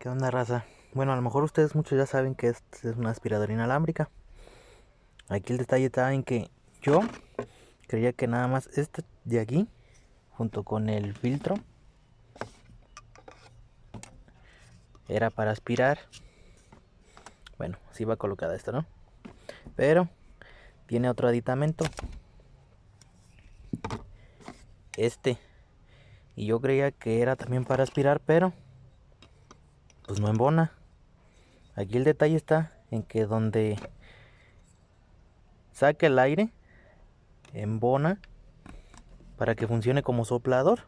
¿Qué onda, raza? Bueno, a lo mejor ustedes muchos ya saben que esta es una aspiradora inalámbrica. Aquí el detalle está en que yo creía que nada más este de aquí, junto con el filtro, era para aspirar. Bueno, así va colocada esto, ¿no? Pero tiene otro aditamento, este. Y yo creía que era también para aspirar, pero pues no embona. Aquí el detalle está en que donde saca el aire, embona para que funcione como soplador.